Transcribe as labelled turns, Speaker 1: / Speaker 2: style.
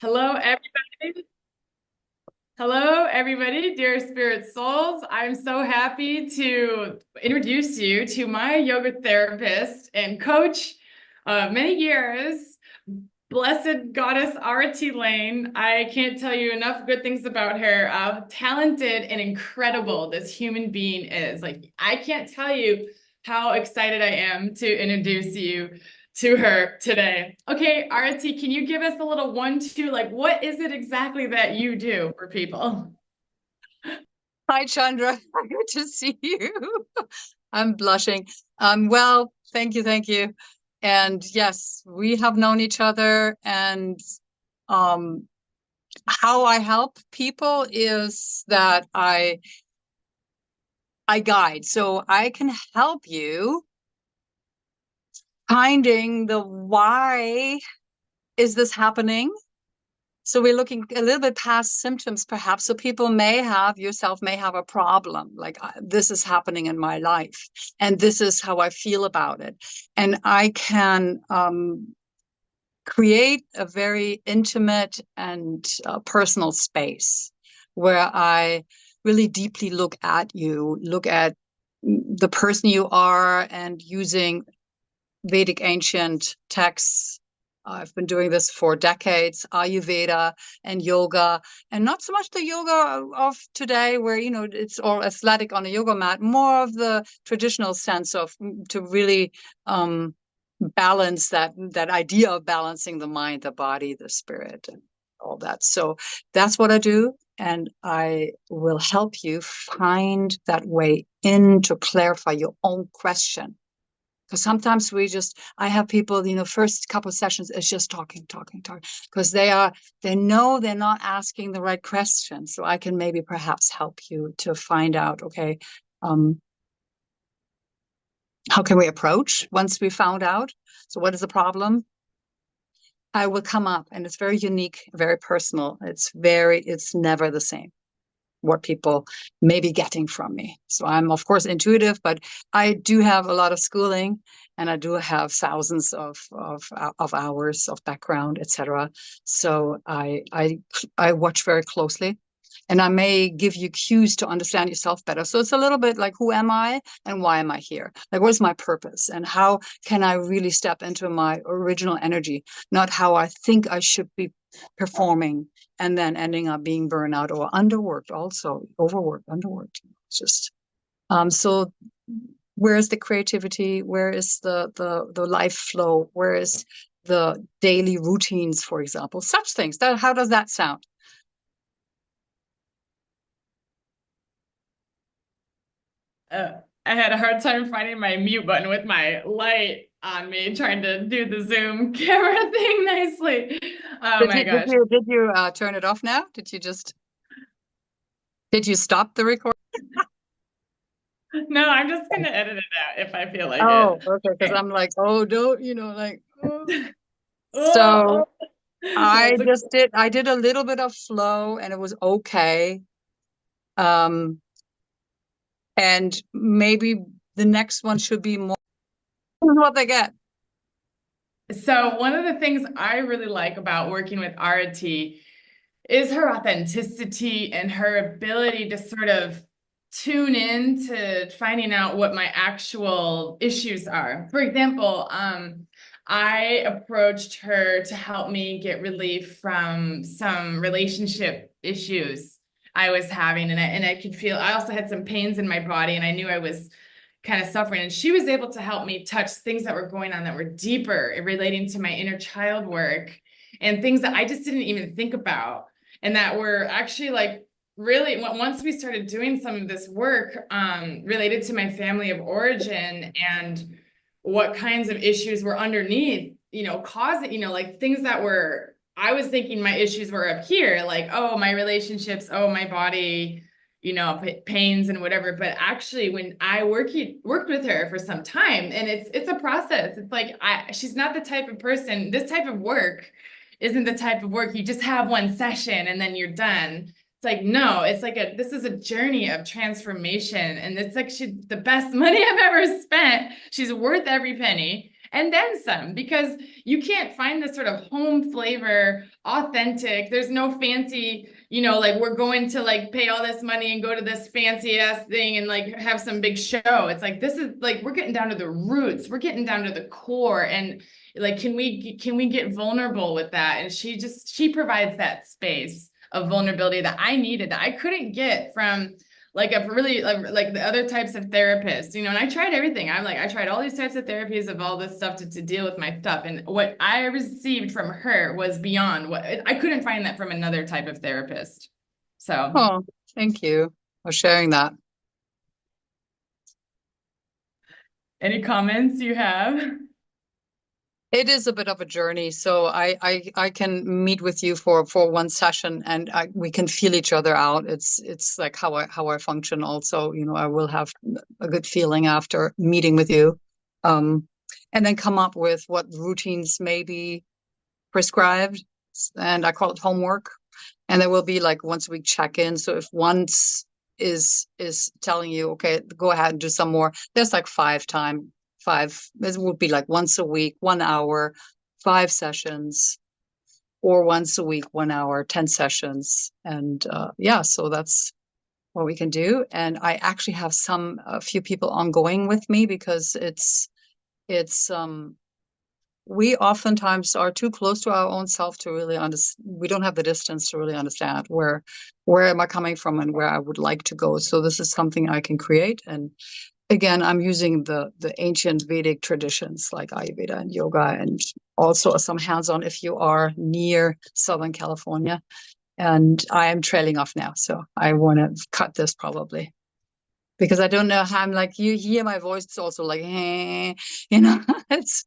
Speaker 1: Hello, everybody. Hello, everybody, dear spirit souls. I'm so happy to introduce you to my yoga therapist and coach of many years, Blessed Goddess Arati Lane. I can't tell you enough good things about her. How talented and incredible this human being is. Like, I can't tell you how excited I am to introduce you to her today. Okay, Arati, can you give us a little 1-2? Like, what is it exactly that you do for people?
Speaker 2: Hi, Chandra. Good to see you. I'm blushing. Well, thank you, thank you. And yes, we have known each other, and um, how I help people is that I guide. So I can help you finding the why is this happening. So we're looking a little bit past symptoms, perhaps. So people may have, yourself may have a problem, like this is happening in my life, and this is how I feel about it. And I can create a very intimate and personal space where I really deeply look at you, look at the person you are, and using Vedic ancient texts. I've been doing this for decades, Ayurveda and yoga, and not so much the yoga of today where, it's all athletic on a yoga mat, more of the traditional sense of to really balance that idea of balancing the mind, the body, the spirit, and all that. So that's what I do. And I will help you find that way in to clarify your own question, because sometimes I have people, first couple of sessions is just talking, talking, talking, because they know they're not asking the right questions. So I can maybe perhaps help you to find out, okay, um, how can we approach once we found out? So what is the problem? I will come up, and it's very unique, very personal. It's never the same what people may be getting from me. So I'm of course intuitive, but I do have a lot of schooling, and I do have thousands of hours of background, etc. So I watch very closely, and I may give you cues to understand yourself better. So it's a little bit like, who am I and why am I here? Like, what is my purpose, and how can I really step into my original energy, not how I think I should be performing and then ending up being burnout or underworked, also overworked, underworked. It's just so where is the creativity? Where is the life flow? Where is the daily routines, for example? Such things. That how does that sound?
Speaker 1: Uh, I had a hard time finding my mute button with my light on me, trying to do the Zoom camera thing nicely. Oh
Speaker 2: Did
Speaker 1: my
Speaker 2: you did
Speaker 1: gosh.
Speaker 2: you did you turn it off now? Did you stop the record?
Speaker 1: No, I'm just gonna edit it out if I feel like
Speaker 2: Oh,
Speaker 1: it.
Speaker 2: okay. Because
Speaker 1: Okay.
Speaker 2: I'm like, oh, don't, like, oh.
Speaker 1: Oh,
Speaker 2: So
Speaker 1: oh. That's okay.
Speaker 2: I did a little bit of flow, and it was okay. Um, and maybe the next one should be more what they get.
Speaker 1: So one of the things I really like about working with Arati is her authenticity and her ability to sort of tune in to finding out what my actual issues are. For example, I approached her to help me get relief from some relationship issues I was having, and I could feel I also had some pains in my body, and I knew I was kind of suffering. And she was able to help me touch things that were going on that were deeper relating to my inner child work and things that I just didn't even think about. And that were actually like really, once we started doing some of this work related to my family of origin and what kinds of issues were underneath, causing, like things that were, I was thinking my issues were up here, like, oh, my relationships, oh, my body, pains and whatever. But actually, when I worked with her for some time, and it's a process. It's like she's not the type of person. This type of work isn't the type of work you just have one session and then you're done. It's like, no, it's like this is a journey of transformation, and it's like the best money I've ever spent. She's worth every penny. and then some, because you can't find this sort of home flavor, authentic. There's no fancy, like we're going to like pay all this money and go to this fancy ass thing and like have some big show. It's like this is like we're getting down to the roots. We're getting down to the core, and like can we get vulnerable with that? And she provides that space of vulnerability that I needed, that I couldn't get from like a really like the other types of therapists, and I tried everything. I tried all these types of therapies of all this stuff to deal with my stuff. And what I received from her was beyond what I couldn't find that from another type of therapist. So,
Speaker 2: Oh, thank you for sharing that.
Speaker 1: any comments you have?
Speaker 2: It is a bit of a journey, so I can meet with you for one session, and we can feel each other out. It's like how I function. Also, I will have a good feeling after meeting with you, and then come up with what routines may be prescribed, and I call it homework. And there will be like once a week check-in. So if once is telling you, okay, go ahead and do some more, there's like it would be like once a week, 1 hour, 5 sessions, or once a week, 1 hour, 10 sessions. And yeah, so that's what we can do. And I actually have a few people ongoing with me, because it's we oftentimes are too close to our own self to really understand. We don't have the distance to really understand where am I coming from and where I would like to go. So this is something I can create. And again, I'm using the ancient Vedic traditions like Ayurveda and yoga, and also some hands-on if you are near Southern California. And I am trailing off now, so I want to cut this probably, because I don't know how I'm like, you hear my voice, it's also like, it's